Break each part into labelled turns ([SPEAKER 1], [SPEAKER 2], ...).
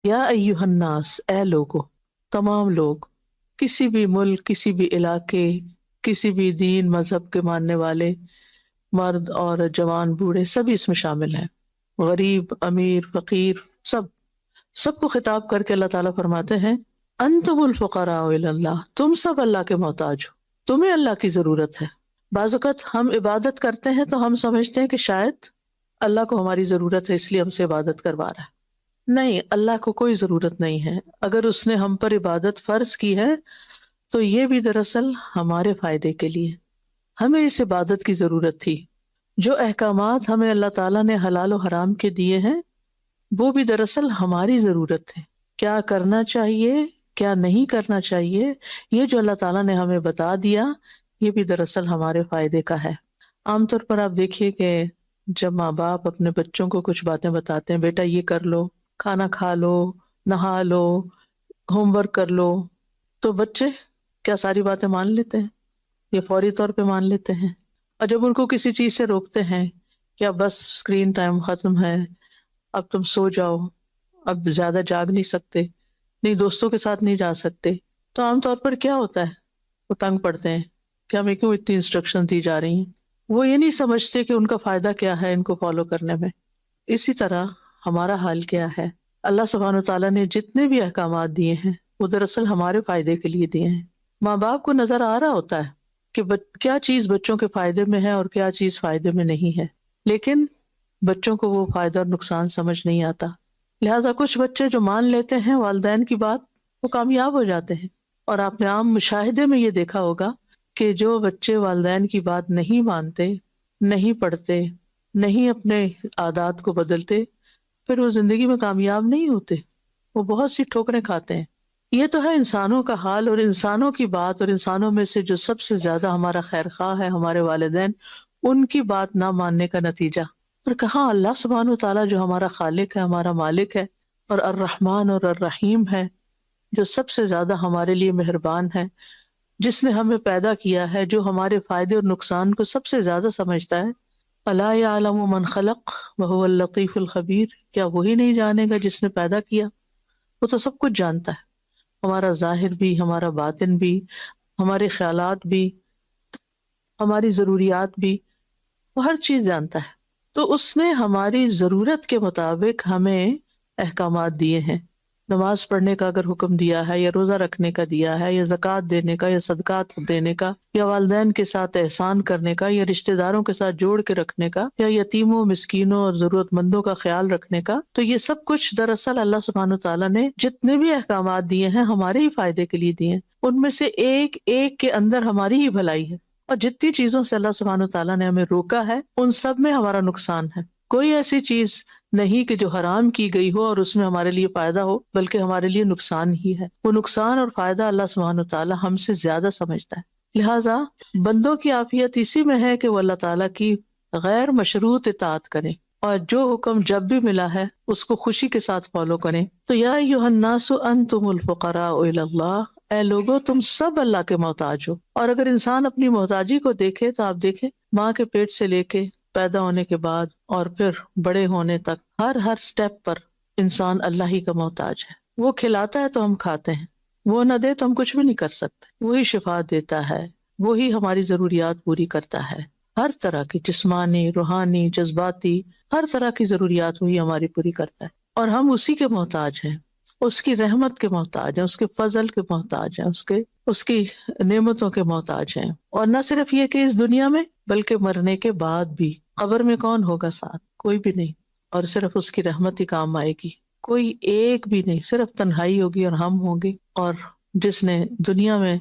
[SPEAKER 1] یا ایہا الناس، اے لوگو، تمام لوگ، کسی بھی ملک، کسی بھی علاقے، کسی بھی دین مذہب کے ماننے والے، مرد اور جوان بوڑھے سبھی اس میں شامل ہیں، غریب امیر فقیر، سب سب کو خطاب کر کے اللہ تعالیٰ فرماتے ہیں انتم الفقراء الی اللہ، تم سب اللہ کے محتاج ہو، تمہیں اللہ کی ضرورت ہے۔ بعض اوقات ہم عبادت کرتے ہیں تو ہم سمجھتے ہیں کہ شاید اللہ کو ہماری ضرورت ہے اس لیے ہم سے عبادت کروا رہا ہے۔ نہیں، اللہ کو کوئی ضرورت نہیں ہے۔ اگر اس نے ہم پر عبادت فرض کی ہے تو یہ بھی دراصل ہمارے فائدے کے لیے، ہمیں اس عبادت کی ضرورت تھی۔ جو احکامات ہمیں اللہ تعالیٰ نے حلال و حرام کے دیے ہیں وہ بھی دراصل ہماری ضرورت ہے، کیا کرنا چاہیے کیا نہیں کرنا چاہیے، یہ جو اللہ تعالیٰ نے ہمیں بتا دیا یہ بھی دراصل ہمارے فائدے کا ہے۔ عام طور پر آپ دیکھیے کہ جب ماں باپ اپنے بچوں کو کچھ باتیں بتاتے ہیں، بیٹا یہ کر لو، کھانا کھا لو، نہا لو، ہوم ورک کر لو، تو بچے کیا ساری باتیں مان لیتے ہیں؟ یہ فوری طور پہ مان لیتے ہیں۔ اور جب ان کو کسی چیز سے روکتے ہیں کہ اب بس اسکرین ٹائم ختم ہے، اب تم سو جاؤ، اب زیادہ جاگ نہیں سکتے، نہیں دوستوں کے ساتھ نہیں جا سکتے، تو عام طور پر کیا ہوتا ہے، وہ تنگ پڑتے ہیں کہ ہمیں کیوں اتنی انسٹرکشن دی جا رہی ہیں۔ وہ یہ نہیں سمجھتے کہ ان کا فائدہ کیا ہے ان کو فالو کرنے میں۔ اسی طرح ہمارا حال کیا ہے، اللہ سبحانہ وتعالیٰ نے جتنے بھی احکامات دیے ہیں وہ دراصل ہمارے فائدے کے لیے دیے ہیں۔ ماں باپ کو نظر آ رہا ہوتا ہے کہ کیا چیز بچوں کے فائدے میں ہے اور کیا چیز فائدے میں نہیں ہے، لیکن بچوں کو وہ فائدہ اور نقصان سمجھ نہیں آتا، لہٰذا کچھ بچے جو مان لیتے ہیں والدین کی بات وہ کامیاب ہو جاتے ہیں۔ اور آپ نے عام مشاہدے میں یہ دیکھا ہوگا کہ جو بچے والدین کی بات نہیں مانتے، نہیں پڑھتے، نہیں اپنے عادات کو بدلتے، پھر وہ زندگی میں کامیاب نہیں ہوتے، وہ بہت سی ٹھوکریں کھاتے ہیں۔ یہ تو ہے انسانوں کا حال اور انسانوں کی بات، اور انسانوں میں سے جو سب سے زیادہ ہمارا خیر خواہ ہے ہمارے والدین، ان کی بات نہ ماننے کا نتیجہ۔ اور کہاں اللہ سبحانہ و تعالیٰ جو ہمارا خالق ہے، ہمارا مالک ہے، اور الرحمن اور الرحیم ہے، جو سب سے زیادہ ہمارے لیے مہربان ہے، جس نے ہمیں پیدا کیا ہے، جو ہمارے فائدے اور نقصان کو سب سے زیادہ سمجھتا ہے۔ الا یعلم من خلق وهو اللطیف الخبیر، کیا وہی نہیں جانے گا جس نے پیدا کیا؟ وہ تو سب کچھ جانتا ہے، ہمارا ظاہر بھی، ہمارا باطن بھی، ہمارے خیالات بھی، ہماری ضروریات بھی، وہ ہر چیز جانتا ہے۔ تو اس نے ہماری ضرورت کے مطابق ہمیں احکامات دیے ہیں۔ نماز پڑھنے کا اگر حکم دیا ہے، یا روزہ رکھنے کا دیا ہے، یا زکوٰۃ دینے کا، یا صدقات دینے کا، یا والدین کے ساتھ احسان کرنے کا، یا رشتہ داروں کے ساتھ جوڑ کے رکھنے کا، یا یتیموں، مسکینوں اور ضرورت مندوں کا خیال رکھنے کا، تو یہ سب کچھ دراصل اللہ سبحانہ تعالیٰ نے جتنے بھی احکامات دیے ہیں ہمارے ہی فائدے کے لیے دیے ہیں۔ ان میں سے ایک ایک کے اندر ہماری ہی بھلائی ہے، اور جتنی چیزوں سے اللہ سبحانہ تعالیٰ نے ہمیں روکا ہے ان سب میں ہمارا نقصان ہے۔ کوئی ایسی چیز نہیں کہ جو حرام کی گئی ہو اور اس میں ہمارے لیے فائدہ ہو، بلکہ ہمارے لیے نقصان ہی ہے۔ وہ نقصان اور فائدہ اللہ سبحانہ تعالیٰ ہم سے زیادہ سمجھتا ہے۔ لہٰذا بندوں کی عافیت اسی میں ہے کہ وہ اللہ تعالیٰ کی غیر مشروط اطاعت کریں، اور جو حکم جب بھی ملا ہے اس کو خوشی کے ساتھ فالو کریں۔ تو یا ایھا الناس انتم الفقراء الی اللہ، اے لوگو تم سب اللہ کے محتاج ہو۔ اور اگر انسان اپنی محتاجی کو دیکھے تو آپ دیکھیں، ماں کے پیٹ سے لے کے پیدا ہونے کے بعد اور پھر بڑے ہونے تک ہر سٹیپ پر انسان اللہ ہی کا محتاج ہے۔ وہ کھلاتا ہے تو ہم کھاتے ہیں، وہ نہ دے تو ہم کچھ بھی نہیں کر سکتے۔ وہی شفا دیتا ہے، وہی ہماری ضروریات پوری کرتا ہے، ہر طرح کی جسمانی، روحانی، جذباتی، ہر طرح کی ضروریات وہی ہماری پوری کرتا ہے، اور ہم اسی کے محتاج ہیں، اس کی رحمت کے محتاج ہیں، اس کے فضل کے محتاج ہیں، اس کی نعمتوں کے محتاج ہیں۔ اور نہ صرف یہ کہ اس دنیا میں، بلکہ مرنے کے بعد بھی۔ قبر میں کون ہوگا ساتھ؟ کوئی بھی نہیں، اور صرف اس کی رحمت ہی کام آئے گی، کوئی ایک بھی نہیں، صرف تنہائی ہوگی اور ہم ہوں گے۔ اور جس نے دنیا میں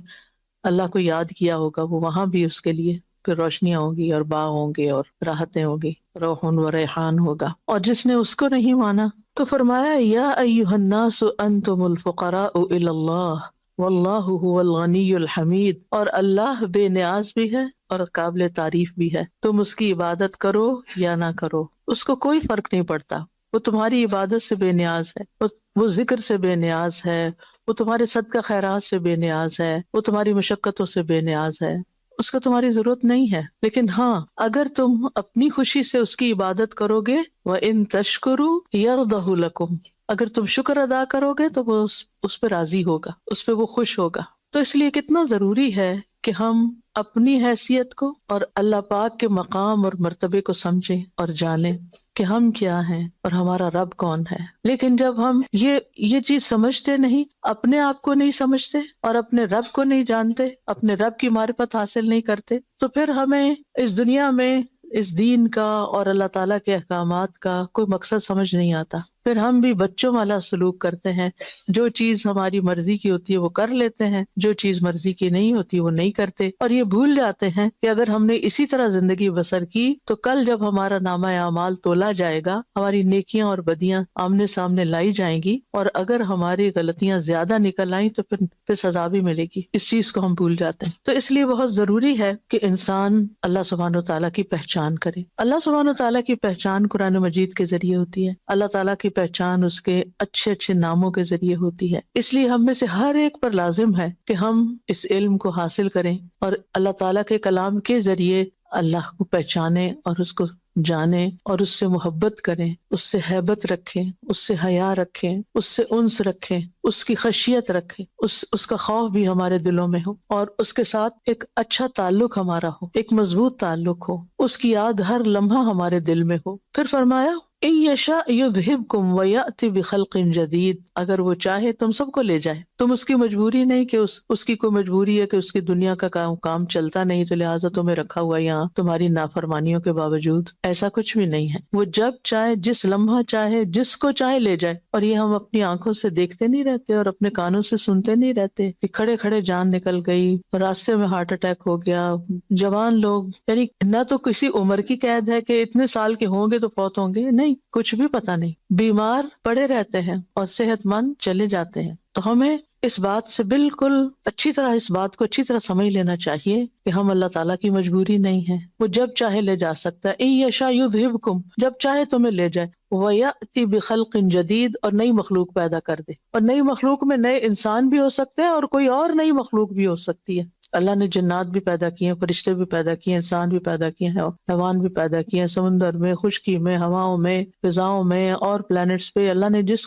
[SPEAKER 1] اللہ کو یاد کیا ہوگا وہ وہاں بھی اس کے لیے پھر روشنیاں ہوں گی اور باغ ہوں گے اور راحتیں ہوں گی، روح و ریحان ہوگا۔ اور جس نے اس کو نہیں مانا تو فرمایا یا ایھا الناس انتم الفقراء الی اللہ واللہ هو الغنی الحمید، اور اللہ بے نیاز بھی ہے اور قابل تعریف بھی ہے۔ تم اس کی عبادت کرو یا نہ کرو، اس کو کوئی فرق نہیں پڑتا، وہ تمہاری عبادت سے بے نیاز ہے، وہ ذکر سے بے نیاز ہے، وہ تمہارے صدقہ خیرات سے بے نیاز ہے، وہ تمہاری مشقتوں سے بے نیاز ہے، اس کو تمہاری ضرورت نہیں ہے، لیکن ہاں اگر تم اپنی خوشی سے اس کی عبادت کرو گے، وَإِن تَشْكُرُوا يَرْضَهُ لَكُمْ، اگر تم شکر ادا کرو گے تو وہ اس پہ راضی ہوگا، اس پہ وہ خوش ہوگا۔ تو اس لیے کتنا ضروری ہے کہ ہم اپنی حیثیت کو اور اللہ پاک کے مقام اور مرتبے کو سمجھیں اور جانیں کہ ہم کیا ہیں اور ہمارا رب کون ہے۔ لیکن جب ہم یہ چیز سمجھتے نہیں، اپنے آپ کو نہیں سمجھتے اور اپنے رب کو نہیں جانتے، اپنے رب کی معرفت حاصل نہیں کرتے، تو پھر ہمیں اس دنیا میں اس دین کا اور اللہ تعالیٰ کے احکامات کا کوئی مقصد سمجھ نہیں آتا۔ پھر ہم بھی بچوں والا سلوک کرتے ہیں، جو چیز ہماری مرضی کی ہوتی ہے وہ کر لیتے ہیں، جو چیز مرضی کی نہیں ہوتی وہ نہیں کرتے، اور یہ بھول جاتے ہیں کہ اگر ہم نے اسی طرح زندگی بسر کی تو کل جب ہمارا نامہ اعمال تولا جائے گا، ہماری نیکیاں اور بدیاں آمنے سامنے لائی جائیں گی، اور اگر ہماری غلطیاں زیادہ نکل آئیں تو پھر سزا بھی ملے گی۔ اس چیز کو ہم بھول جاتے ہیں۔ تو اس لیے بہت ضروری ہے کہ انسان اللہ سبحانہ و تعالیٰ کی پہچان کرے۔ اللہ سبحانہ و تعالیٰ کی پہچان قرآن مجید کے ذریعے ہوتی ہے، اللہ تعالیٰ کی پہچان اس کے اچھے اچھے ناموں کے ذریعے ہوتی ہے۔ اس لیے ہم میں سے ہر ایک پر لازم ہے کہ ہم اس علم کو حاصل کریں اور اللہ تعالیٰ کے کلام کے ذریعے اللہ کو پہچانیں اور اس کو جانیں اور اس سے محبت کریں، اس سے ہیبت رکھیں، اس سے حیا رکھیں، اس سے انس رکھیں، اس کی خشیت رکھیں، اس کا خوف بھی ہمارے دلوں میں ہو، اور اس کے ساتھ ایک اچھا تعلق ہمارا ہو، ایک مضبوط تعلق ہو، اس کی یاد ہر لمحہ ہمارے دل میں ہو۔ پھر فرمایا ان یشاء یذہبکم ویأتی بخلق جدید، اگر وہ چاہے تم سب کو لے جائے، تم اس کی مجبوری نہیں کہ اس کی کوئی مجبوری ہے کہ اس کی دنیا کا کام چلتا نہیں تو لہٰذا تمہیں رکھا ہوا یہاں تمہاری نافرمانیوں کے باوجود، ایسا کچھ بھی نہیں ہے۔ وہ جب چاہے، جس لمحہ چاہے، جس کو چاہے لے جائے، اور یہ ہم اپنی آنکھوں سے دیکھتے نہیں رہتے اور اپنے کانوں سے سنتے نہیں رہتے کہ کھڑے کھڑے جان نکل گئی، راستے میں ہارٹ اٹیک ہو گیا، جوان لوگ، یعنی نہ تو کسی عمر کی قید ہے کہ اتنے سال کے ہوں گے تو فوت ہوں گے، نہیں، کچھ بھی پتہ نہیں، بیمار پڑے رہتے ہیں اور صحت مند چلے جاتے ہیں۔ تو ہمیں اس بات سے بالکل اچھی طرح، اس بات کو اچھی طرح سمجھ لینا چاہیے کہ ہم اللہ تعالیٰ کی مجبوری نہیں ہے، وہ جب چاہے لے جا سکتا ہے۔ ان یشاء یذہبکم، جب چاہے تمہیں لے جائے، ویأتی بخلق جدید، اور نئی مخلوق پیدا کر دے، اور نئی مخلوق میں نئے انسان بھی ہو سکتے ہیں اور کوئی اور نئی مخلوق بھی ہو سکتی ہے۔ اللہ نے جنات بھی پیدا کیے ہیں، فرشتے بھی پیدا کیے ہیں، انسان بھی پیدا کیے ہیں، حیوان بھی پیدا کیے ہیں، سمندر میں، خشکی میں، ہواؤں میں، فضاؤں میں اور پلانٹس پہ اللہ نے جس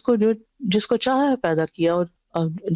[SPEAKER 1] کو چاہا ہے پیدا کیا، اور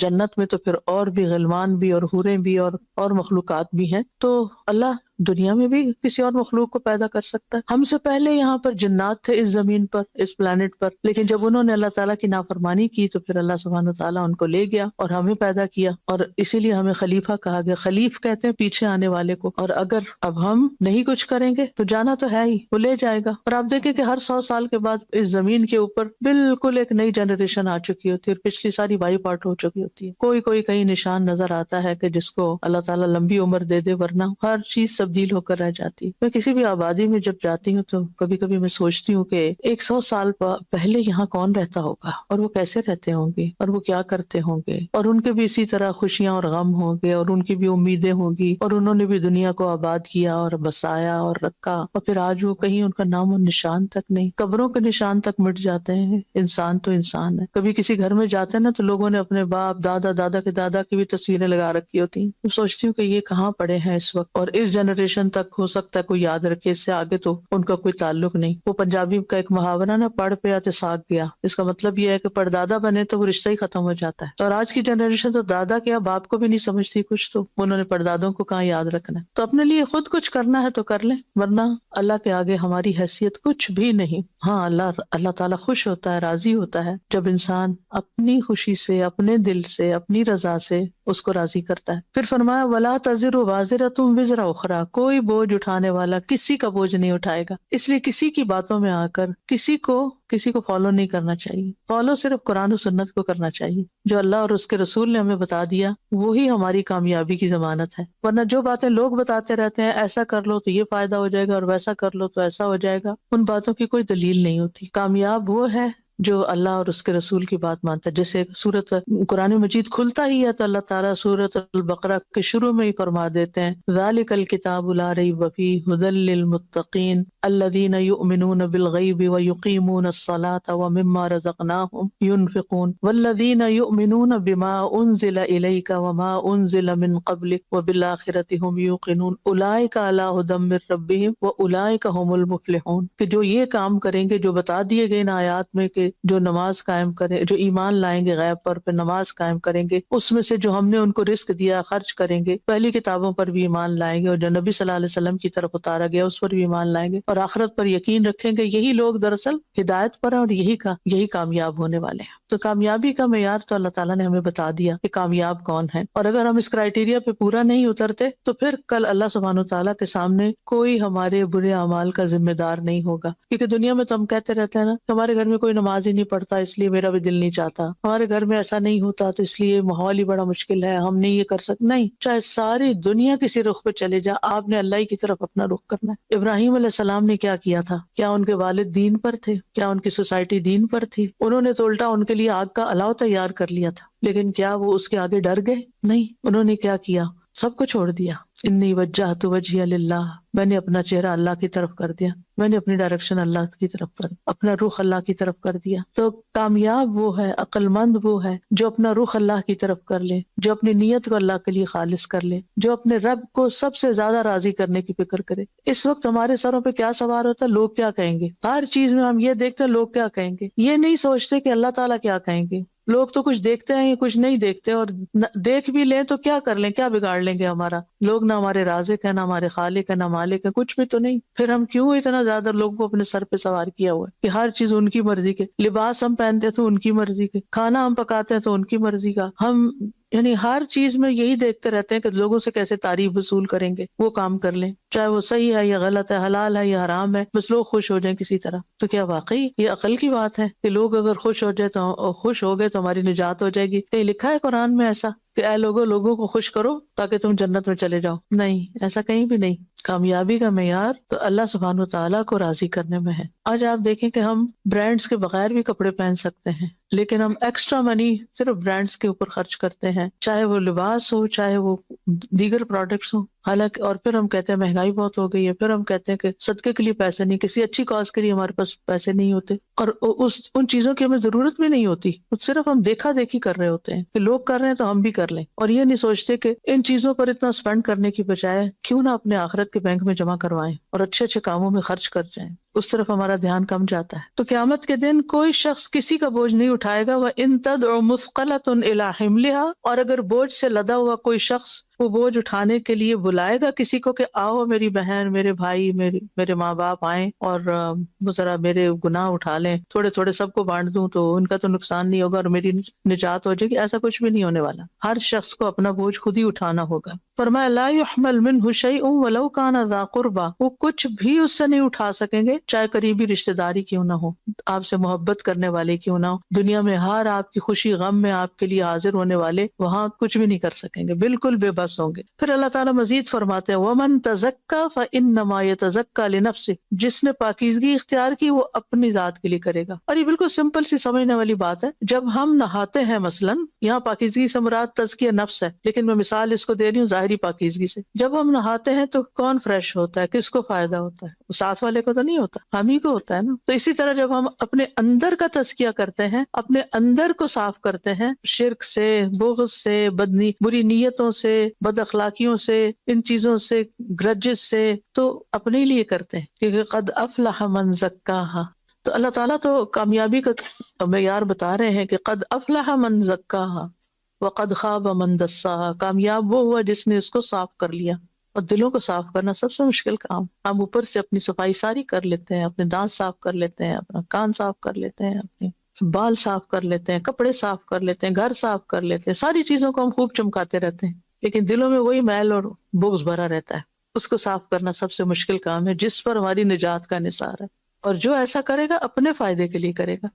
[SPEAKER 1] جنت میں تو پھر اور بھی غلمان بھی اور حوریں بھی اور مخلوقات بھی ہیں۔ تو اللہ دنیا میں بھی کسی اور مخلوق کو پیدا کر سکتا ہے۔ ہم سے پہلے یہاں پر جنات تھے اس زمین پر، اس پلانٹ پر، لیکن جب انہوں نے اللہ تعالیٰ کی نافرمانی کی تو پھر اللہ سبحانہ تعالیٰ ان کو لے گیا اور ہمیں پیدا کیا، اور اسی لیے ہمیں خلیفہ کہا گیا۔ خلیف کہتے ہیں پیچھے آنے والے کو، اور اگر اب ہم نہیں کچھ کریں گے تو جانا تو ہے ہی، وہ لے جائے گا۔ اور آپ دیکھیں کہ ہر 100 سال کے بعد اس زمین کے اوپر بالکل ایک نئی جنریشن آ چکی ہوتی ہے، اور پچھلی ساری وائپ آؤٹ ہو چکی ہوتی ہے۔ کوئی کہیں نشان نظر آتا ہے کہ جس کو اللہ تعالیٰ لمبی عمر دے دے، ورنہ ہر چیز تبدیل ہو کر رہ جاتی ہے۔ میں کسی بھی آبادی میں جب جاتی ہوں تو کبھی کبھی میں سوچتی ہوں کہ 100 سال پہلے یہاں کون رہتا ہوگا، اور وہ کیسے رہتے ہوں گے، اور وہ کیا کرتے ہوں گے، اور ان کے بھی اسی طرح خوشیاں اور غم ہوں گے، اور ان کی بھی امیدیں ہوں گی، اور انہوں نے بھی دنیا کو آباد کیا اور بسایا اور رکھا، اور پھر آج وہ کہیں ان کا نام و نشان تک نہیں، قبروں کے نشان تک مٹ جاتے ہیں۔ انسان تو انسان ہے۔ کبھی کسی گھر میں جاتے ہیں نا تو لوگوں نے اپنے باپ دادا کے دادا کی بھی تصویریں لگا رکھی ہوتی ہیں۔ میں سوچتی ہوں کہ یہ کہاں پڑے ہیں اس وقت، اور اس جنریشن تک ہو سکتا ہے کوئی یاد رکھے، اس سے آگے تو ان کا کوئی تعلق نہیں۔ وہ پنجابی کا ایک محاورہ نا، پڑھ پہ آتے ساگ گیا، اس کا مطلب یہ ہے کہ پردادا بنے تو وہ رشتہ ہی ختم ہو جاتا ہے۔ اور آج کی جنریشن تو دادا کیا باپ کو بھی نہیں سمجھتی کچھ، تو انہوں نے پردادوں کو کہاں یاد رکھنا ہے۔ تو اپنے لیے خود کچھ کرنا ہے تو کر لیں، ورنہ اللہ کے آگے ہماری حیثیت کچھ بھی نہیں۔ ہاں اللہ تعالیٰ خوش ہوتا ہے، راضی ہوتا ہے جب انسان اپنی خوشی سے، اپنے دل سے، اپنی رضا سے اس کو راضی کرتا ہے۔ پھر فرمایا وَلَا تَزِرُ وَازِرَةٌ وِزْرَ أُخْرَىٰ، کوئی بوجھ اٹھانے والا کسی کا بوجھ نہیں اٹھائے گا۔ اس لیے کسی کی باتوں میں آ کر کسی کو فالو نہیں کرنا چاہیے۔ فالو صرف قرآن و سنت کو کرنا چاہیے، جو اللہ اور اس کے رسول نے ہمیں بتا دیا وہی ہماری کامیابی کی ضمانت ہے۔ ورنہ جو باتیں لوگ بتاتے رہتے ہیں، ایسا کر لو تو یہ فائدہ ہو جائے گا اور ویسا کر لو تو ایسا ہو جائے گا، ان باتوں کی کوئی دلیل نہیں ہوتی۔ کامیاب وہ ہے جو اللہ اور اس کے رسول کی بات مانتا ہے. جیسے سورت قرآن مجید کھلتا ہی ہے تو اللہ تعالیٰ سورت البقرہ کے شروع میں ہی فرما دیتے ہیں ذالک الکتاب لا ریب فیہ ھدی للمتقین الذین یؤمنون بالغیب ویقیمون الصلاة ومما رزقناہم ینفقون والذین یؤمنون بما انزل الیک وما انزل من قبلک وبالآخرۃ ہم یوقنون اولئک علی ھدی من ربہم واولئک هم المفلحون. کہ جو یہ کام کریں گے جو بتا دیے گئے ان آیات میں کہ جو نماز قائم کریں، جو ایمان لائیں گے غیب پر پھر نماز قائم کریں گے، اس میں سے جو ہم نے ان کو رزق دیا خرچ کریں گے، پہلی کتابوں پر بھی ایمان لائیں گے اور جو نبی صلی اللہ علیہ وسلم کی طرف اتارا گیا اس پر بھی ایمان لائیں گے اور آخرت پر یقین رکھیں گے، یہی لوگ دراصل ہدایت پر ہیں اور یہی کامیاب ہونے والے ہیں. تو کامیابی کا معیار تو اللہ تعالیٰ نے ہمیں بتا دیا کہ کامیاب کون ہے، اور اگر ہم اس کرائیٹیریا پہ پورا نہیں اترتے تو پھر کل اللہ سبحانہ وتعالیٰ کے سامنے کوئی ہمارے برے اعمال کا ذمہ دار نہیں ہوگا. کیونکہ دنیا میں تو ہم کہتے رہتے ہیں نا کہ ہمارے گھر میں کوئی نماز ہی نہیں پڑھتا اس لیے میرا بھی دل نہیں چاہتا، ہمارے گھر میں ایسا نہیں ہوتا تو اس لیے ماحول ہی بڑا مشکل ہے، ہم نہیں یہ کر سکتے. نہیں، چاہے ساری دنیا کسی رخ پہ چلے جا، آپ نے اللہ ہی کی طرف اپنا رخ کرنا ہے. ابراہیم علیہ السلام نے کیا کیا تھا؟ کیا ان کے والد دین پر تھے؟ کیا ان کی سوسائٹی دین پر تھی؟ انہوں نے تو الٹا ان کے لیے آگ کا الاؤ تیار کر لیا تھا، لیکن کیا وہ اس کے آگے ڈر گئے؟ نہیں، انہوں نے کیا کیا؟ سب کو چھوڑ دیا. انی وجہت وجہی للہ، میں نے اپنا چہرہ اللہ کی طرف کر دیا، میں نے اپنی ڈائریکشن اللہ کی طرف کر، اپنا رخ اللہ کی طرف کر دیا. تو کامیاب وہ ہے، عقل مند وہ ہے جو اپنا رخ اللہ کی طرف کر لے، جو اپنی نیت کو اللہ کے لیے خالص کر لے، جو اپنے رب کو سب سے زیادہ راضی کرنے کی فکر کرے. اس وقت ہمارے سروں پہ کیا سوار ہوتا ہے؟ لوگ کیا کہیں گے. ہر چیز میں ہم یہ دیکھتے ہیں لوگ کیا کہیں گے، یہ نہیں سوچتے کہ اللہ تعالیٰ کیا کہیں گے. لوگ تو کچھ دیکھتے ہیں کچھ نہیں دیکھتے، اور دیکھ بھی لیں تو کیا کر لیں، کیا بگاڑ لیں گے ہمارا. لوگ نہ ہمارے رازق ہیں، نہ ہمارے خالق ہیں، نہ مالک ہیں، کچھ بھی تو نہیں. پھر ہم کیوں اتنا زیادہ لوگوں کو اپنے سر پہ سوار کیا ہوا ہے کہ ہر چیز ان کی مرضی کے، لباس ہم پہنتے تو ان کی مرضی کے، کھانا ہم پکاتے ہیں تو ان کی مرضی کا. ہم یعنی ہر چیز میں یہی دیکھتے رہتے ہیں کہ لوگوں سے کیسے تعریف وصول کریں گے، وہ کام کر لیں، چاہے وہ صحیح ہے یا غلط ہے، حلال ہے یا حرام ہے، بس لوگ خوش ہو جائیں کسی طرح. تو کیا واقعی یہ عقل کی بات ہے کہ لوگ اگر خوش ہو جائے تو خوش ہو گئے تو ہماری نجات ہو جائے گی؟ کہیں لکھا ہے قرآن میں ایسا کہ اے لوگوں کو خوش کرو تاکہ تم جنت میں چلے جاؤ؟ نہیں، ایسا کہیں بھی نہیں. کامیابی کا معیار تو اللہ سبحانہ وتعالیٰ کو راضی کرنے میں ہے. آج آپ دیکھیں کہ ہم برانڈز کے بغیر بھی کپڑے پہن سکتے ہیں، لیکن ہم ایکسٹرا منی صرف برانڈز کے اوپر خرچ کرتے ہیں، چاہے وہ لباس ہو چاہے وہ دیگر پروڈکٹس ہوں. حالانکہ اور پھر ہم کہتے ہیں مہنگائی بہت ہو گئی ہے، پھر ہم کہتے ہیں کہ صدقے کے لیے پیسے نہیں، کسی اچھی کاز کے لیے ہمارے پاس پیسے نہیں ہوتے، اور ان چیزوں کی ہمیں ضرورت بھی نہیں ہوتی. صرف ہم دیکھا دیکھی کر رہے ہوتے ہیں کہ لوگ کر رہے ہیں تو ہم بھی کر لیں، اور یہ نہیں سوچتے کہ ان چیزوں پر اتنا اسپینڈ کرنے کی بجائے کیوں نہ اپنے آخرت کے بینک میں جمع کروائیں اور اچھے اچھے کاموں میں خرچ کر جائیں. اس طرف ہمارا دھیان کم جاتا ہے. تو قیامت کے دن کوئی شخص کسی کا بوجھ نہیں اٹھائے گا. وَإِن تَدْعُ مُثْقَلَةٌ إِلَىٰ حِمْلِهَا، اور اگر بوجھ سے لدا ہوا کوئی شخص وہ بوجھ اٹھانے کے لیے بلائے گا کسی کو کہ آؤ میری بہن، میرے بھائی، میرے ماں باپ آئیں اور وہ ذرا میرے گناہ اٹھا لیں، تھوڑے تھوڑے سب کو بانٹ دوں تو ان کا تو نقصان نہیں ہوگا اور میری نجات ہو جائے گی. ایسا کچھ بھی نہیں ہونے والا. ہر شخص کو اپنا بوجھ خود ہی اٹھانا ہوگا. فرمایا لا يحمل منه شيء ولو كان ذا قربى، وہ کچھ بھی اس سے نہیں اٹھا سکیں گے چاہے قریبی رشتہ داری کیوں نہ ہو، آپ سے محبت کرنے والے کیوں نہ ہو. دنیا میں ہر آپ کی خوشی غم میں آپ کے لیے حاضر ہونے والے وہاں کچھ بھی نہیں کر سکیں گے، بالکل بے بس ہوں گے. پھر اللہ تعالیٰ مزید فرماتے ہیں وَمَن تَزَكَّى فَإِنَّمَا يَتَزَكَّى لِنَفْسِهِ، جس نے پاکیزگی اختیار کی وہ اپنی ذات کے لیے کرے گا. اور یہ بالکل سمپل سی سمجھنے والی بات ہے. جب ہم نہاتے ہیں مثلاً، یہاں پاکیزگی سے مراد تزکیہ نفس ہے، لیکن میں مثال اس کو دے رہی ہوں ظاہری پاکیزگی سے. جب ہم نہاتے ہیں تو کون فریش ہوتا ہے؟ کس کو فائدہ ہوتا ہے؟ ساتھ والے کو تو نہیں ہوتا، ہم ہی کو ہوتا ہے نا. تو اسی طرح جب ہم اپنے اندر کا تزکیہ کرتے ہیں، اپنے اندر کو صاف کرتے ہیں شرک سے، بغض سے، بری نیتوں سے، بد اخلاقیوں سے، ان چیزوں سے، گرجز سے، تو اپنے لیے کرتے ہیں. کیونکہ قد افلح من زکاہا، تو اللہ تعالیٰ تو کامیابی کا معیار بتا رہے ہیں کہ قد افلح من زکاہا وقد خاب من دساہا، کامیاب وہ ہوا جس نے اس کو صاف کر لیا. اور دلوں کو صاف کرنا سب سے مشکل کام. ہم اوپر سے اپنی صفائی ساری کر لیتے ہیں، اپنے دانت صاف کر لیتے ہیں، اپنا کان صاف کر لیتے ہیں، اپنے بال صاف کر لیتے ہیں، کپڑے صاف کر لیتے ہیں، گھر صاف کر لیتے ہیں، ساری چیزوں کو ہم خوب چمکاتے رہتے ہیں، لیکن دلوں میں وہی میل اور بغض بھرا رہتا ہے. اس کو صاف کرنا سب سے مشکل کام ہے جس پر ہماری نجات کا نثار ہے. اور جو ایسا کرے گا اپنے فائدے کے لیے کرے گا.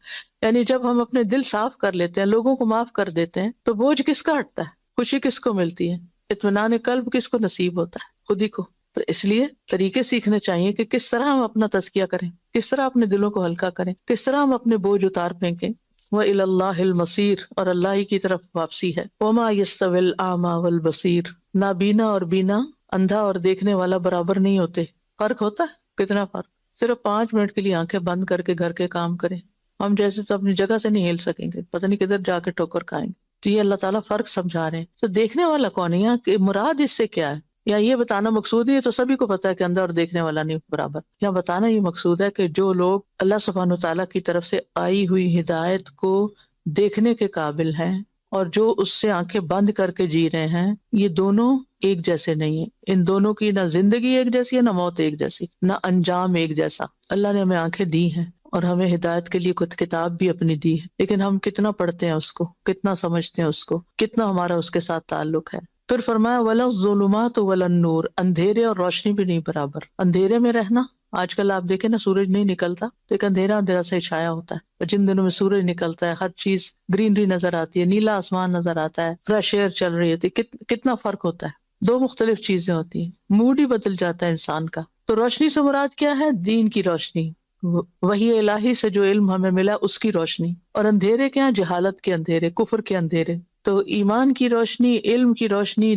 [SPEAKER 1] یعنی جب ہم اپنے دل صاف کر لیتے ہیں، لوگوں کو معاف کر دیتے ہیں، تو بوجھ کس کا ہٹتا ہے؟ خوشی کس کو ملتی ہے؟ اطمینان قلب کس کو نصیب ہوتا ہے؟ خود ہی کو. تو اس لیے طریقے سیکھنے چاہیے کہ کس طرح ہم اپنا تزکیہ کریں، کس طرح اپنے دلوں کو ہلکا کریں، کس طرح ہم اپنے بوجھ اتار پھینکیں۔ وَإِلَى اللَّهِ الْمَصِيرُ، اور اللہ ہی کی طرف واپسی ہے۔ وَمَا يَسْتَوِي الْأَعْمَى وَالْبَصِيرُ، نابینا اور بینا، اندھا اور دیکھنے والا برابر نہیں ہوتے۔ فرق ہوتا ہے، کتنا فرق؟ صرف 5 منٹ کے لیے آنکھیں بند کر کے گھر کے کام کریں، ہم جیسے تو اپنی جگہ سے نہیں ہل سکیں گے، پتہ نہیں کدھر جا کے ٹھوکر کھائیں گے۔ تو یہ اللہ تعالیٰ فرق سمجھا رہے ہیں۔ تو دیکھنے والا کون ہے یہاں، کہ مراد اس سے کیا ہے؟ یا یہ بتانا مقصود ہے، تو سبھی کو پتا ہے کہ اندھا اور دیکھنے والا نہیں برابر۔ یا بتانا یہ مقصود ہے کہ جو لوگ اللہ سبحانہ وتعالیٰ کی طرف سے آئی ہوئی ہدایت کو دیکھنے کے قابل ہیں اور جو اس سے آنکھیں بند کر کے جی رہے ہیں، یہ دونوں ایک جیسے نہیں ہیں۔ ان دونوں کی نہ زندگی ایک جیسی ہے، نہ موت ایک جیسی، نہ انجام ایک جیسا۔ اللہ نے ہمیں آنکھیں دی ہیں اور ہمیں ہدایت کے لیے کچھ کتاب بھی اپنی دی ہے، لیکن ہم کتنا پڑھتے ہیں اس کو، کتنا سمجھتے ہیں اس کو، کتنا ہمارا اس کے ساتھ تعلق ہے۔ پھر فرمایا وَلَا الظُّلُمَاتُ وَلَا النُّورُ، اندھیرے اور روشنی بھی نہیں برابر۔ اندھیرے میں رہنا، آج کل آپ دیکھیں نا سورج نہیں نکلتا تو ایک اندھیرا اندھیرا سے چھایا ہوتا ہے، جن دنوں میں سورج نکلتا ہے ہر چیز گرینری نظر آتی ہے، نیلا آسمان نظر آتا ہے، فریش ایئر چل رہی ہوتی ہے، کتنا فرق ہوتا ہے۔ دو مختلف چیزیں ہوتی ہیں، موڈ ہی بدل جاتا ہے انسان کا۔ تو روشنی سے مراد کیا ہے؟ دین کی روشنی، وحی الہی سے جو علم ہمیں ملا اس کی روشنی۔ اور اندھیرے کیا ہیں؟ جہالت کے اندھیرے، کفر کے اندھیرے۔ تو ایمان کی روشنی، علم کی روشنی،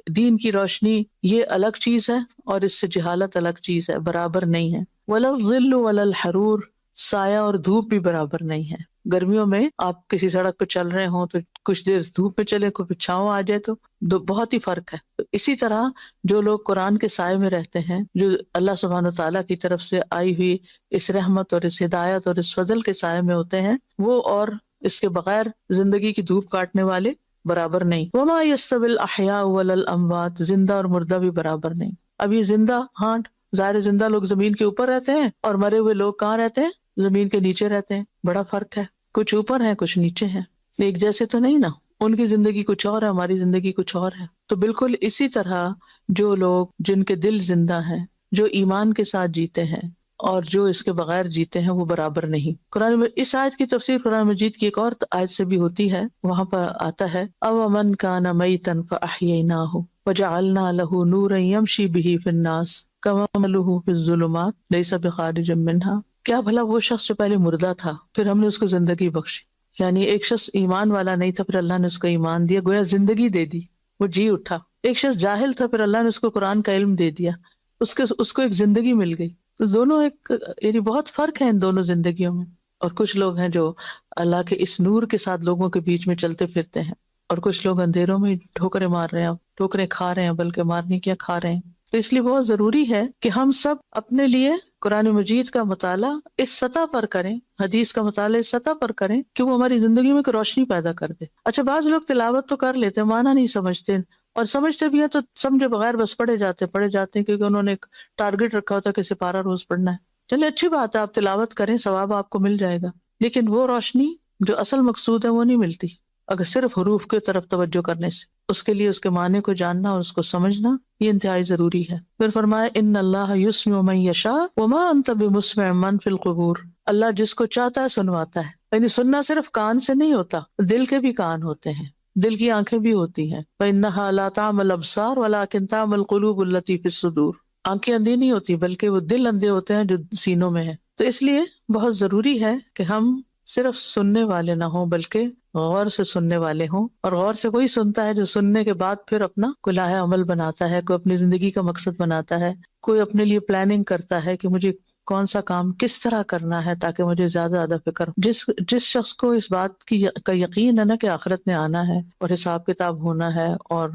[SPEAKER 1] دین کی روشنی، یہ الگ چیز ہے اور اس سے جہالت الگ چیز ہے، برابر نہیں ہے۔ ولا الظل ولا الحرور، سایہ اور دھوپ بھی برابر نہیں ہے۔ گرمیوں میں آپ کسی سڑک پہ چل رہے ہوں تو کچھ دیر دھوپ میں چلے، کوئی چھاؤں آ جائے تو بہت ہی فرق ہے۔ تو اسی طرح جو لوگ قرآن کے سائے میں رہتے ہیں، جو اللہ سبحانہ وتعالیٰ کی طرف سے آئی ہوئی اس رحمت اور اس ہدایت اور اس فضل کے سائے میں ہوتے ہیں، وہ اور اس کے بغیر زندگی کی دھوپ کاٹنے والے برابر نہیں۔ وما يستوي الاحیاء ولا الاموات، زندہ اور مردہ بھی برابر نہیں۔ اب یہ زندہ، ہاں ظاہر زندہ لوگ زمین کے اوپر رہتے ہیں اور مرے ہوئے لوگ کہاں رہتے ہیں؟ زمین کے نیچے رہتے ہیں۔ بڑا فرق ہے، کچھ اوپر ہیں کچھ نیچے ہیں، ایک جیسے تو نہیں نا۔ ان کی زندگی کچھ اور ہے، ہماری زندگی کچھ اور ہے۔ تو بالکل اسی طرح جو لوگ جن کے دل زندہ ہیں، جو ایمان کے ساتھ جیتے ہیں اور جو اس کے بغیر جیتے ہیں، وہ برابر نہیں۔ قرآن میں اس آیت کی تفسیر قرآن مجید کی ایک اور آیت سے بھی ہوتی ہے، وہاں پر آتا ہے أَوَمَنْ كَانَ مَيْتًا فَأَحْيَيْنَاهُ وَجَعَلْنَا لَهُ نُورًا يَمْشِي بِهِ فِي النَّاسِ كَمَثَلِهِ فِي الظُّلُمَاتِ لَيْسَ بِخَارِجٍ مِنْهَا، کیا بھلا وہ شخص جو پہلے مردہ تھا پھر ہم نے اس کو زندگی بخشی، یعنی ایک شخص ایمان والا نہیں تھا پھر اللہ نے اس کو ایمان دیا، گویا زندگی دے دی، وہ جی اٹھا۔ ایک شخص جاہل تھا پھر اللہ نے اس کو قرآن کا علم دے دیا، اس کو ایک زندگی مل گئی۔ تو دونوں ایک، یعنی بہت فرق ہے ان دونوں زندگیوں میں۔ اور کچھ لوگ ہیں جو اللہ کے اس نور کے ساتھ لوگوں کے بیچ میں چلتے پھرتے ہیں، اور کچھ لوگ اندھیروں میں ٹھوکریں مار رہے ہیں، ٹھوکریں کھا رہے ہیں، بلکہ مارنے کیا کھا رہے ہیں۔ تو اس لیے بہت ضروری ہے کہ ہم سب اپنے لیے قرآن مجید کا مطالعہ اس سطح پر کریں، حدیث کا مطالعہ اس سطح پر کریں کہ وہ ہماری زندگی میں ایک روشنی پیدا کر دے۔ اچھا بعض لوگ تلاوت تو کر لیتے ہیں، معنی نہیں سمجھتے، اور سمجھتے بھی ہیں تو سمجھے بغیر بس پڑھے جاتے ہیں کیونکہ انہوں نے ایک ٹارگٹ رکھا ہوتا ہے کہ سپارہ روز پڑھنا ہے۔ چلے اچھی بات ہے، آپ تلاوت کریں، ثواب آپ کو مل جائے گا، لیکن وہ روشنی جو اصل مقصود ہے وہ نہیں ملتی اگر صرف حروف کی طرف توجہ کرنے سے۔ اس کے لیے اس کے معنی کو جاننا اور اس کو سمجھنا یہ انتہائی ضروری ہے۔ پھر فرمایا ان اللہ یسمع من یشاء وما انت بمسمع من فی القبور، اللہ جس کو چاہتا ہے سنواتا ہے۔ یعنی سننا صرف کان سے نہیں ہوتا، دل کے بھی کان ہوتے ہیں، دل کی آنکھیں بھی ہوتی ہیں۔ فإنها لا تعمى الأبصار ولكن تعمى القلوب التي في الصدور، آنکھیں اندھی نہیں ہوتی بلکہ وہ دل اندھے ہوتے ہیں جو سینوں میں ہے۔ تو اس لیے بہت ضروری ہے کہ ہم صرف سننے والے نہ ہوں بلکہ غور سے سننے والے ہوں، اور غور سے کوئی سنتا ہے جو سننے کے بعد پھر اپنا کوئی لائحہ عمل بناتا ہے، کوئی اپنی زندگی کا مقصد بناتا ہے، کوئی اپنے لیے پلاننگ کرتا ہے کہ مجھے کون سا کام کس طرح کرنا ہے تاکہ مجھے زیادہ فکر ہو۔ جس شخص کو اس بات کا یقین ہے نا کہ آخرت میں آنا ہے اور حساب کتاب ہونا ہے اور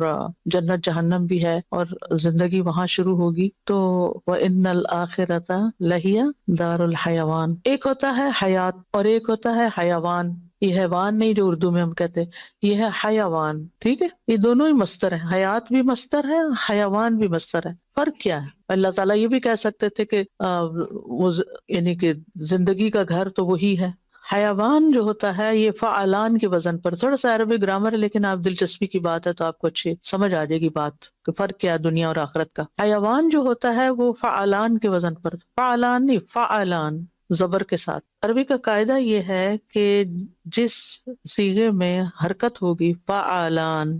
[SPEAKER 1] جنت جہنم بھی ہے اور زندگی وہاں شروع ہوگی، تو وَإِنَّ الْآخِرَةَ لَهِيَ دَارُ الْحَيَوَانِ، ایک ہوتا ہے حیات اور ایک ہوتا ہے حیوان۔ یہ حیوان نہیں جو اردو میں ہم کہتے ہیں، یہ ہے حیوان، ٹھیک ہے؟ یہ دونوں ہی مصدر ہے، حیات بھی مصدر ہے، حیوان بھی مصدر ہے۔ فرق کیا ہے؟ اللہ تعالیٰ یہ بھی کہہ سکتے تھے کہ یعنی کہ زندگی کا گھر تو وہی ہے۔ حیوان جو ہوتا ہے یہ فعلان کے وزن پر، تھوڑا سا عربی گرامر ہے لیکن آپ دلچسپی کی بات ہے تو آپ کو اچھی سمجھ آ جائے گی بات کہ فرق کیا ہے دنیا اور آخرت کا۔ حیوان جو ہوتا ہے وہ فعلان کے وزن پر، فعلان نہیں فعلان زبر کے ساتھ۔ عربی کا قاعدہ یہ ہے کہ جس صیغے میں حرکت ہوگی فعلان،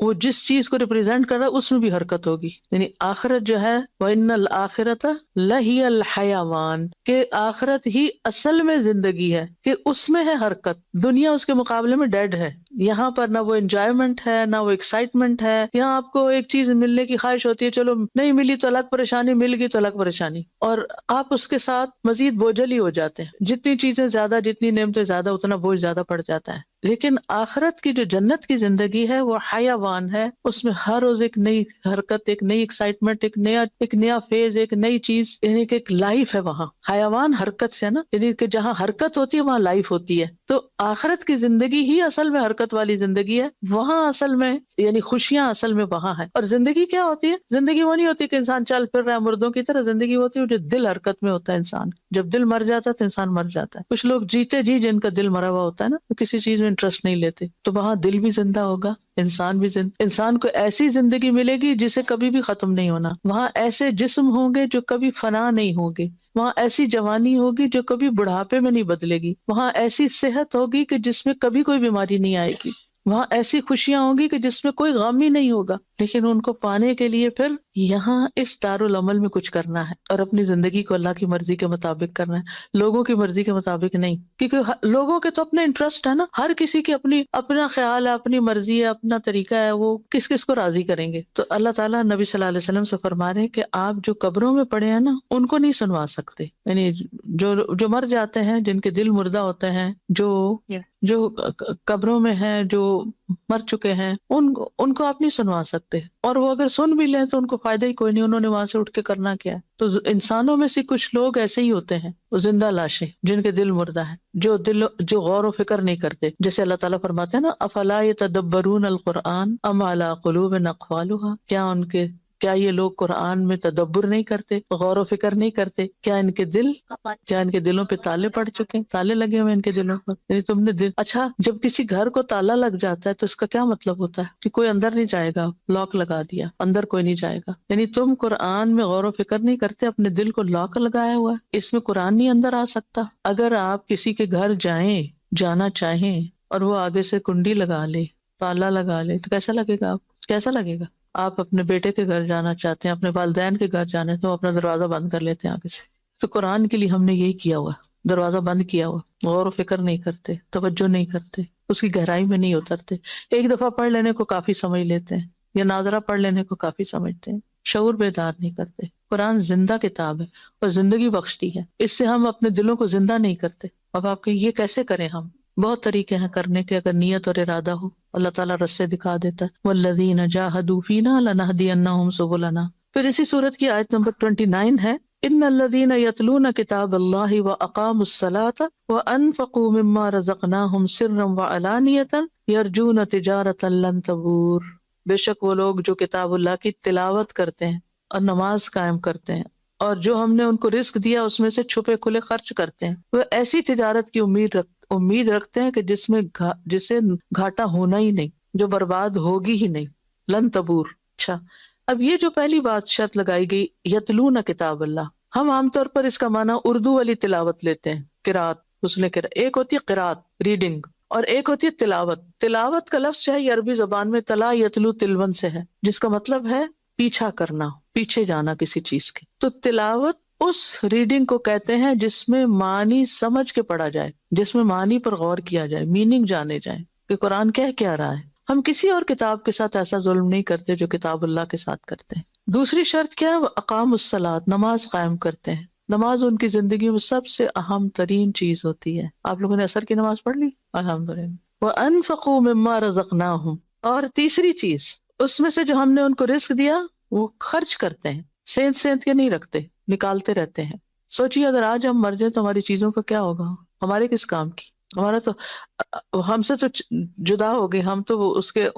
[SPEAKER 1] وہ جس چیز کو ریپرزینٹ کر رہا ہے اس میں بھی حرکت ہوگی. یعنی آخرت جو ہے وَإِنَّ الْآخِرَةَ لَهِيَ الْحَيَوَانُ، کہ آخرت ہی اصل میں زندگی ہے، کہ اس میں ہے حرکت. دنیا اس کے مقابلے میں ڈیڈ ہے. یہاں پر نہ وہ انجوائمنٹ ہے نہ وہ ایکسائٹمنٹ ہے. یہاں آپ کو ایک چیز ملنے کی خواہش ہوتی ہے، چلو نہیں ملی تو الگ پریشانی، مل گئی تو الگ پریشانی، اور آپ اس کے ساتھ مزید بوجھل ہی ہو جاتے ہیں. جتنی چیزیں زیادہ، جتنی نعمتیں زیادہ، اتنا بوجھ زیادہ پڑ جاتا ہے. لیکن آخرت کی جو جنت کی زندگی ہے وہ حیوان ہے. اس میں ہر روز ایک نئی حرکت، ایک نئی ایکسائٹمنٹ، ایک نیا فیز، ایک نئی چیز، یعنی کہ ایک لائف ہے وہاں. حیوان حرکت سے نا، یعنی کہ جہاں حرکت ہوتی ہے وہاں لائف ہوتی ہے. تو آخرت کی زندگی ہی اصل میں حرکت والی زندگی ہے. وہاں اصل میں یعنی خوشیاں اصل میں وہاں ہے. اور زندگی کیا ہوتی ہے؟ زندگی وہ نہیں ہوتی کہ انسان چل پھر رہا ہے مردوں کی طرح. زندگی ہوتی ہے جو دل حرکت میں ہوتا ہے. انسان جب دل مر جاتا ہے تو انسان مر جاتا ہے. کچھ لوگ جیتے جی جن کا دل مرا ہوا ہوتا ہے نا، تو کسی چیز میں انٹرسٹ نہیں لیتے، تو وہاں دل بھی زندہ ہوگا، انسان بھی انسان کو ایسی زندگی ملے گی جسے کبھی بھی ختم نہیں ہونا. وہاں ایسے جسم ہوں گے جو کبھی فنا نہیں ہوں گے. وہاں ایسی جوانی ہوگی جو کبھی بڑھاپے میں نہیں بدلے گی. وہاں ایسی صحت ہوگی کہ جس میں کبھی کوئی بیماری نہیں آئے گی. وہاں ایسی خوشیاں ہوں گی کہ جس میں کوئی غم ہی نہیں ہوگا. لیکن ان کو پانے کے لیے پھر یہاں اس دارالعمل میں کچھ کرنا ہے، اور اپنی زندگی کو اللہ کی مرضی کے مطابق کرنا ہے، لوگوں کی مرضی کے مطابق نہیں. کیونکہ لوگوں کے تو اپنے انٹرسٹ ہے نا، ہر کسی کی اپنا خیال ہے، اپنی مرضی ہے، اپنا طریقہ ہے، وہ کس کس کو راضی کریں گے. تو اللہ تعالیٰ نبی صلی اللہ علیہ وسلم سے فرما رہے ہیں کہ آپ جو قبروں میں پڑے ہیں نا، ان کو نہیں سنوا سکتے. یعنی جو مر جاتے ہیں، جن کے دل مردہ ہوتے ہیں، جو قبروں میں ہیں، جو مر چکے ہیں، ان کو آپ نہیں سنوا سکتے. اور وہ اگر سن بھی لیں تو ان کو فائدہ ہی کوئی نہیں. انہوں نے وہاں سے اٹھ کے کرنا کیا ہے؟ تو انسانوں میں سے کچھ لوگ ایسے ہی ہوتے ہیں، وہ زندہ لاشیں جن کے دل مردہ ہیں، جو غور و فکر نہیں کرتے. جیسے اللہ تعالیٰ فرماتے ہیں نا، افلا یتدبرون القرآن ام علی قلوب اقفالها، کیا یہ لوگ قرآن میں تدبر نہیں کرتے، غور و فکر نہیں کرتے؟ کیا ان کے دلوں پہ تالے پڑ چکے ہیں، تالے لگے ہوئے ان کے دلوں پر؟ یعنی تم نے اچھا، جب کسی گھر کو تالا لگ جاتا ہے تو اس کا کیا مطلب ہوتا ہے؟ کہ کوئی اندر نہیں جائے گا، لاک لگا دیا، اندر کوئی نہیں جائے گا. یعنی تم قرآن میں غور و فکر نہیں کرتے، اپنے دل کو لاک لگایا ہوا ہے، اس میں قرآن نہیں اندر آ سکتا. اگر آپ کسی کے گھر جانا چاہیں اور وہ آگے سے کنڈی لگا لے، تالا لگا لے، تو کیسا لگے گا؟ کیسا لگے گا؟ آپ اپنے بیٹے کے گھر جانا چاہتے ہیں، اپنے والدین کے گھر جانا ہے، تو اپنا دروازہ بند کر لیتے ہیں آگے سے. تو قرآن کے لیے ہم نے یہی کیا ہوا، دروازہ بند کیا ہوا. غور و فکر نہیں کرتے، توجہ نہیں کرتے، اس کی گہرائی میں نہیں اترتے. ایک دفعہ پڑھ لینے کو کافی سمجھ لیتے ہیں، یا ناظرہ پڑھ لینے کو کافی سمجھتے ہیں، شعور بیدار نہیں کرتے. قرآن زندہ کتاب ہے اور زندگی بخشتی ہے، اس سے ہم اپنے دلوں کو زندہ نہیں کرتے. اب آپ کہ یہ کیسے کریں؟ ہم بہت طریقے ہیں کرنے کے، اگر نیت اور ارادہ ہو اللہ تعالیٰ رستے دکھا دیتا ہے. والذین جاہدوا فینا لنہدینہم سبلنا. پھر اسی سورت کی آیت نمبر 29 ہے، ان الذین یتلون کتاب اللہ واقاموا الصلاۃ وانفقوا مما رزقناہم سرا وعلانیۃ یرجون تجارۃ لن تبور. بے شک وہ لوگ جو کتاب اللہ کی تلاوت کرتے ہیں اور نماز قائم کرتے ہیں، اور جو ہم نے ان کو رزق دیا اس میں سے چھپے کھلے خرچ کرتے ہیں، وہ ایسی تجارت کی امید رکھتے ہیں کہ جسے گھاٹا ہونا ہی نہیں، جو برباد ہوگی ہی نہیں. لن تبور. اچھا، اب یہ جو پہلی بات شرط لگائی گئی، یتلون کتاب اللہ، ہم عام طور پر اس کا معنی اردو والی تلاوت لیتے ہیں، قرات. ایک ہوتی ہے قرات، ریڈنگ، اور ایک ہوتی ہے تلاوت. تلاوت کا لفظ ہے عربی زبان میں تلا یتلو تلون سے ہے، جس کا مطلب ہے پیچھا کرنا، پیچھے جانا کسی چیز کے. تو تلاوت اس ریڈنگ کو کہتے ہیں جس میں معنی سمجھ کے پڑھا جائے، جس میں معنی پر غور کیا جائے، میننگ جانے جائیں کہ قرآن کہہ کیا رہا ہے. ہم کسی اور کتاب کے ساتھ ایسا ظلم نہیں کرتے جو کتاب اللہ کے ساتھ کرتے ہیں. دوسری شرط کیا ہے؟ وہ اقام الصلاۃ، نماز قائم کرتے ہیں. نماز ان کی زندگی میں سب سے اہم ترین چیز ہوتی ہے. آپ لوگوں نے عصر کی نماز پڑھ لی؟ الحمدللہ. وَأَنفَقُوا مِمَّا رَزَقْنَاهُمْ. اور تیسری چیز، اس میں سے جو ہم نے ان کو رزق دیا وہ خرچ کرتے ہیں، سینت کے نہیں رکھتے، نکالتے رہتے ہیں. سوچیے اگر آج ہم مر جائیں تو ہماری چیزوں کا کیا ہوگا؟ ہمارے کس کام کی؟ ہمارا تو ہم سے تو جدا ہو گئے، ہم تو اس کے،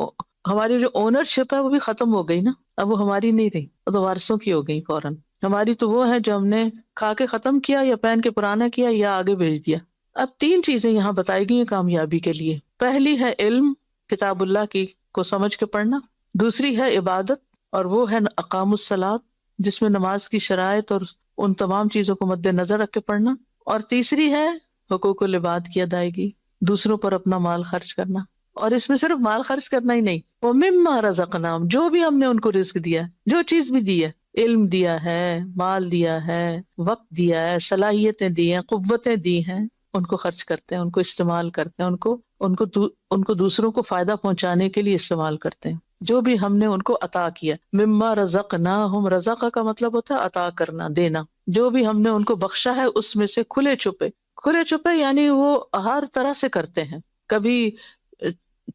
[SPEAKER 1] ہماری جو اونرشپ ہے وہ بھی ختم ہو گئی نا. اب وہ ہماری نہیں رہی، وہ تو وارثوں کی ہو گئی فوراً. ہماری تو وہ ہے جو ہم نے کھا کے ختم کیا یا پہن کے پرانا کیا یا آگے بھیج دیا. اب تین چیزیں یہاں بتائی گئی ہیں کامیابی کے لیے. پہلی ہے علم، کتاب اللہ کی کو سمجھ کے پڑھنا. دوسری ہے عبادت، اور وہ ہے اقام الصلاۃ، جس میں نماز کی شرائط اور ان تمام چیزوں کو مد نظر رکھ کے پڑھنا. اور تیسری ہے حقوق العباد کی ادائیگی، دوسروں پر اپنا مال خرچ کرنا. اور اس میں صرف مال خرچ کرنا ہی نہیں، وَمِمَّا رَزَقْنَاهُمْ، جو بھی ہم نے ان کو رزق دیا ہے، جو چیز بھی دی ہے، علم دیا ہے، مال دیا ہے، وقت دیا ہے، صلاحیتیں دی ہیں، قوتیں دی ہیں، ان کو خرچ کرتے ہیں، ان کو استعمال کرتے ہیں، ان کو دوسروں کو فائدہ پہنچانے کے لیے استعمال کرتے ہیں، جو بھی ہم نے ان کو عطا کیا۔ مما رزقناہم، رزق کا مطلب ہوتا ہے عطا کرنا، دینا، جو بھی ہم نے ان کو بخشا ہے اس میں سے کھلے چھپے یعنی وہ ہر طرح سے کرتے ہیں، کبھی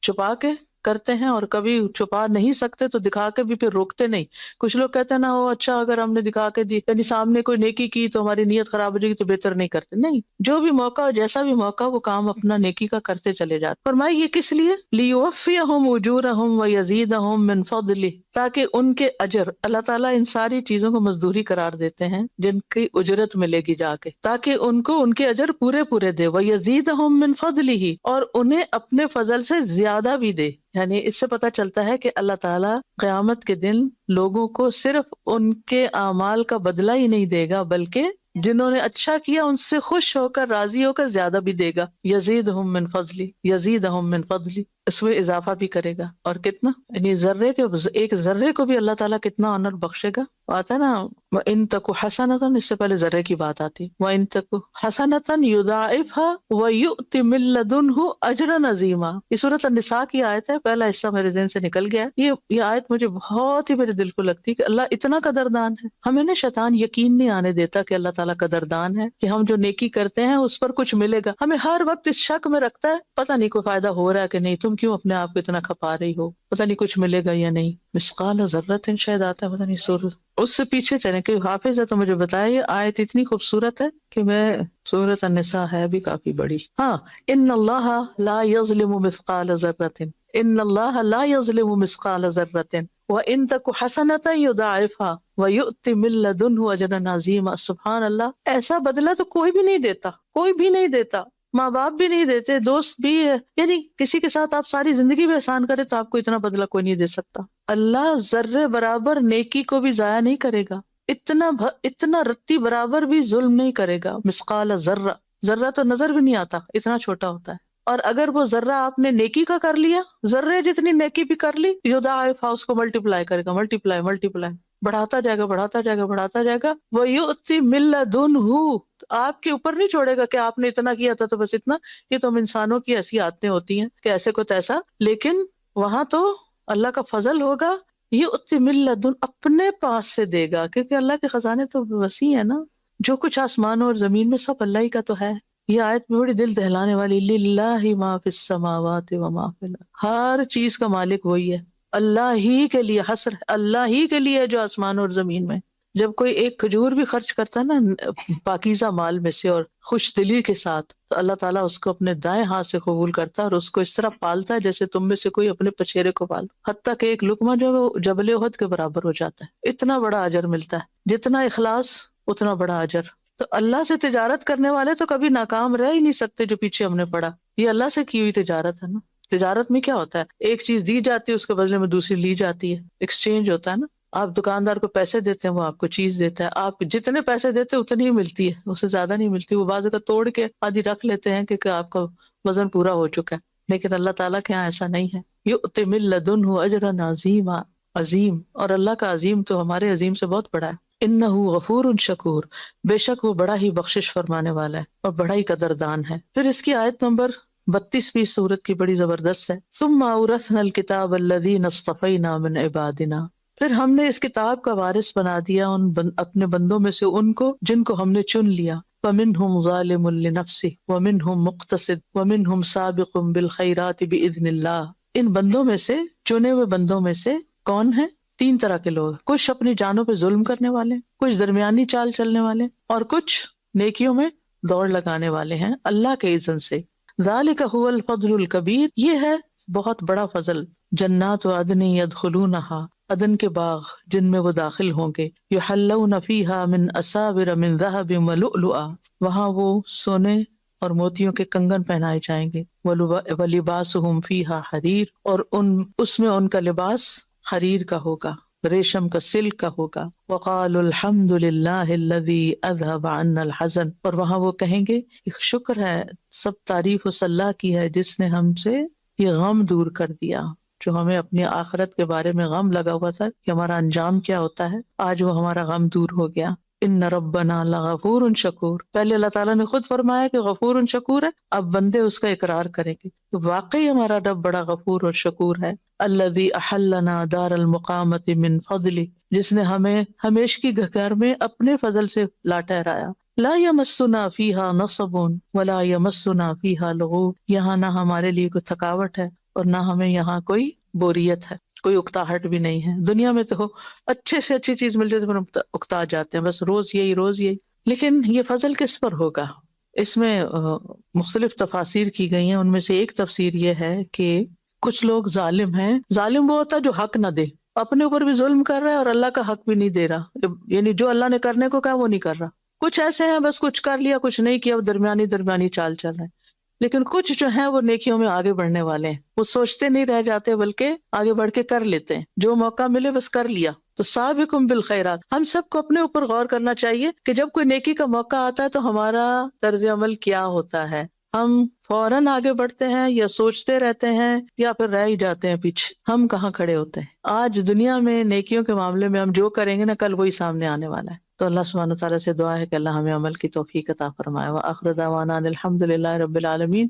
[SPEAKER 1] چھپا کے کرتے ہیں اور کبھی چھپا نہیں سکتے تو دکھا کے بھی پھر روکتے نہیں۔ کچھ لوگ کہتے ہیں نا وہ اچھا اگر ہم نے دکھا کے دی یعنی سامنے کوئی نیکی کی تو ہماری نیت خراب ہو جائے گی تو بہتر نہیں کرتے، نہیں، جو بھی موقع جیسا بھی موقع وہ کام اپنا نیکی کا کرتے چلے جاتے۔ فرمائی یہ کس لیے؟ لیوفیہم اجورہم ویزیدہم من فضلہ، تاکہ ان کے اجر، اللہ تعالیٰ ان ساری چیزوں کو مزدوری قرار دیتے ہیں جن کی اجرت ملے گی جا کے، تاکہ ان کو ان کے اجر پورے دے، ویزیدہم من فضلہ، اور انہیں اپنے فضل سے زیادہ بھی دے۔ یعنی اس سے پتہ چلتا ہے کہ اللہ تعالیٰ قیامت کے دن لوگوں کو صرف ان کے اعمال کا بدلہ ہی نہیں دے گا بلکہ جنہوں نے اچھا کیا ان سے خوش ہو کر راضی ہو کر زیادہ بھی دے گا۔ یزیدہم من فضلی، یزیدہم من فضلی، اس میں اضافہ بھی کرے گا، اور کتنا، یعنی ایک ذرے کو بھی اللہ تعالیٰ کتنا آنر بخشے گا۔ آتا ہے نا وَإِن تَكُ حَسَنَةً، اس سے پہلے ذرے کی بات آتی ہے، وَإِن تَكُ حَسَنَةً يُضَاعِفْهَا وَيُؤْتِ مِن لَّدُنْهُ أَجْرًا عَظِيمًا۔ یہ سورۃ النساء کی آیت ہے، پہلا حصہ میرے ذہن سے نکل گیا ہے۔ یہ آیت مجھے بہت ہی میرے دل کو لگتی ہے کہ اللہ اتنا قدردان ہے۔ ہمیں نا شیطان یقین نہیں آنے دیتا کہ اللہ تعالیٰ قدردان ہے، کہ ہم جو نیکی کرتے ہیں اس پر کچھ ملے گا، ہمیں ہر وقت اس شک میں رکھتا ہے پتہ نہیں کوئی فائدہ ہو رہا ہے کہ نہیں، تم کیوں اپنے آپ کو اتنا کھپا رہی ہو، پتہ نہیں کچھ ملے گا یا نہیں۔ مثقال ذرۃ شاید آتا ہے، پتہ نہیں سورۃ، اس سے پیچھے چلیں کہ حافظ ہے تو مجھے بتایا یہ آیت اتنی خوبصورت ہے کہ میں سورۃ النساء ہے بھی کافی بڑی، ہاں، ان اللہ لا یظلم مثقال ذرۃ، ان اللہ لا یظلم مثقال ذرۃ وَإِن تَكُ حَسَنَةً يُضَاعِفْهَا وَيُؤْتِ مِن لَّدُنْهُ أَجْرًا عَظِيمًا۔ سبحان اللہ، ایسا بدلہ تو کوئی بھی نہیں دیتا، کوئی بھی نہیں دیتا، ماں باپ بھی نہیں دیتے، دوست بھی ہے، یعنی کسی کے ساتھ آپ ساری زندگی بھی احسان کرے تو آپ کو اتنا بدلہ کوئی نہیں دے سکتا۔ اللہ ذرے برابر نیکی کو بھی ضائع نہیں کرے گا، اتنا رتی برابر بھی ظلم نہیں کرے گا۔ مثقال ذرہ، ذرہ تو نظر بھی نہیں آتا، اتنا چھوٹا ہوتا ہے، اور اگر وہ ذرہ آپ نے نیکی کا کر لیا، ذرے جتنی نیکی بھی کر لی، یضاعف، اس کو ملٹیپلائی کرے گا، ملٹیپلائی بڑھاتا جائے گا، بڑھاتا جائے گا، بڑھاتا جائے گا۔ وَيُؤْتِ مِن لَّدُنْهُ، آپ کے اوپر نہیں چھوڑے گا کہ آپ نے اتنا کیا تھا تو بس اتنا، یہ تو ہم انسانوں کی ایسی عادتیں ہوتی ہیں کہ ایسے کو تیسا، لیکن وہاں تو اللہ کا فضل ہوگا، یؤتی من لدن، اپنے پاس سے دے گا، کیونکہ اللہ کے خزانے تو وسیع ہے نا، جو کچھ آسمانوں اور زمین میں سب اللہ ہی کا تو ہے۔ یہ آیت بھی بڑی دل دہلانے والی، للہ ما فی السماوات وما فی الارض، ہر چیز کا مالک وہی ہے، اللہ ہی کے لیے حسر، اللہ ہی کے لیے جو آسمان اور زمین میں۔ جب کوئی ایک کھجور بھی خرچ کرتا ہے نا پاکیزہ مال میں سے اور خوش دلی کے ساتھ، تو اللہ تعالیٰ اس کو اپنے دائیں ہاتھ سے قبول کرتا ہے اور اس کو اس طرح پالتا ہے جیسے تم میں سے کوئی اپنے پچھیرے کو پالتا، حتیٰ کہ ایک لقمہ جو ہے وہ جبل احد کے برابر ہو جاتا ہے، اتنا بڑا اجر ملتا ہے، جتنا اخلاص اتنا بڑا اجر۔ تو اللہ سے تجارت کرنے والے تو کبھی ناکام رہ ہی نہیں سکتے، جو پیچھے ہم نے پڑھا، یہ اللہ سے کی ہوئی تجارت ہے نا۔ تجارت میں کیا ہوتا ہے، ایک چیز دی جاتی ہے، اس کے بدلے میں دوسری لی جاتی ہے، ایکسچینج ہوتا ہے نا۔ آپ دکاندار کو پیسے دیتے ہیں، وہ آپ کو چیز دیتا ہے، آپ جتنے پیسے دیتے ہیں اتنی ہی ملتی ہے، اس سے زیادہ نہیں ملتی، وہ بعض کا توڑ کے آدھی رکھ لیتے ہیں کہ آپ کا وزن پورا ہو چکا ہے، لیکن اللہ تعالیٰ کے یہاں ایسا نہیں ہے۔ یؤتی من لدنہ اجرا عظیما، عظیم، اور اللہ کا عظیم تو ہمارے عظیم سے بہت بڑا ہے۔ انہ غفور شکور، بے شک وہ بڑا ہی بخشش فرمانے والا ہے اور بڑا ہی قدردان ہے۔ پھر اس کی آیت نمبر 32 سورت کی بڑی زبردست ہے، ثم اورثنا الکتاب الذین اصطفینا من عبادنا، پھر ہم نے اس کتاب کا وارث بنا دیا اپنے بندوں میں سے ان کو جن کو ہم نے چن لیا، فمنہم ظالم لنفسہ ومنہم مقتصد ومنہم سابق بالخیرات باذن اللہ، ان بندوں میں سے، چنے ہوئے بندوں میں سے کون ہیں؟ 3 طرح کے لوگ، کچھ اپنی جانوں پہ ظلم کرنے والے، کچھ درمیانی چال چلنے والے، اور کچھ نیکیوں میں دوڑ لگانے والے ہیں اللہ کے اذن سے۔ ذالک هو الفضل الکبیر، یہ ہے بہت بڑا فضل۔ جنات عدن یدخلونہا، عدن کے باغ جن میں وہ داخل ہوں گے، یحلون فیہا من اساور من ذہب ولؤلؤا، وہاں وہ سونے اور موتیوں کے کنگن پہنائے جائیں گے، ولباسہم فیہا حریر، اور اس میں ان کا لباس حریر کا ہوگا، ریشم کا، سلک کا ہوگا۔ وقالوا الحمد للہ الذی اذهب عنا الحزن، اور وہاں وہ کہیں گے کہ شکر ہے، سب تعریف اس اللہ کی ہے جس نے ہم سے یہ غم دور کر دیا، جو ہمیں اپنی آخرت کے بارے میں غم لگا ہوا تھا کہ ہمارا انجام کیا ہوتا ہے، آج وہ ہمارا غم دور ہو گیا۔ ان ربنا لغفور شکور، پہلے اللہ تعالیٰ نے خود فرمایا کہ غفور شکور ہے، اب بندے اس کا اقرار کریں گے کہ واقعی ہمارا رب بڑا غفور اور شکور ہے۔ الذی احلنا دار المقامۃ من فضلہ، جس نے ہمیں ہمیشگی گھر میں اپنے فضل سے لا ٹھہرایا۔ لا یمسنا فیہا نصب ولا یمسنا فیہا لغوب، یہاں نہ ہمارے لیے کوئی تھکاوٹ ہے اور نہ ہمیں یہاں کوئی بوریت ہے، کوئی اکتاہٹ بھی نہیں ہے۔ دنیا میں تو اچھے سے اچھی چیز مل جاتی ہے پھر ہم اکتا جاتے ہیں، بس روز یہی روز یہی۔ لیکن یہ فضل کس پر ہوگا؟ اس میں مختلف تفاسیر کی گئی ہیں، ان میں سے ایک تفسیر یہ ہے کہ کچھ لوگ ظالم ہیں۔ ظالم وہ ہوتا ہے جو حق نہ دے، اپنے اوپر بھی ظلم کر رہا ہے اور اللہ کا حق بھی نہیں دے رہا، یعنی جو اللہ نے کرنے کو کہا وہ نہیں کر رہا۔ کچھ ایسے ہیں بس کچھ کر لیا کچھ نہیں کیا، وہ درمیانی چال چل رہے ہیں۔ لیکن کچھ جو ہیں وہ نیکیوں میں آگے بڑھنے والے ہیں، وہ سوچتے نہیں رہ جاتے بلکہ آگے بڑھ کے کر لیتے ہیں، جو موقع ملے بس کر لیا۔ تو سابقم بالخیرات، ہم سب کو اپنے اوپر غور کرنا چاہیے کہ جب کوئی نیکی کا موقع آتا ہے تو ہمارا طرز عمل کیا ہوتا ہے۔ ہم فوراً آگے بڑھتے ہیں یا سوچتے رہتے ہیں یا پھر رہ ہی جاتے ہیں پیچھے؟ ہم کہاں کھڑے ہوتے ہیں؟ آج دنیا میں نیکیوں کے معاملے میں ہم جو کریں گے نا، کل وہی سامنے آنے والا ہے۔ تو اللہ سبحانہ تعالیٰ سے دعا ہے کہ اللہ ہمیں عمل کی توفیق عطا فرمائے۔ وآخر دعوانا ان الحمد للہ رب العالمین۔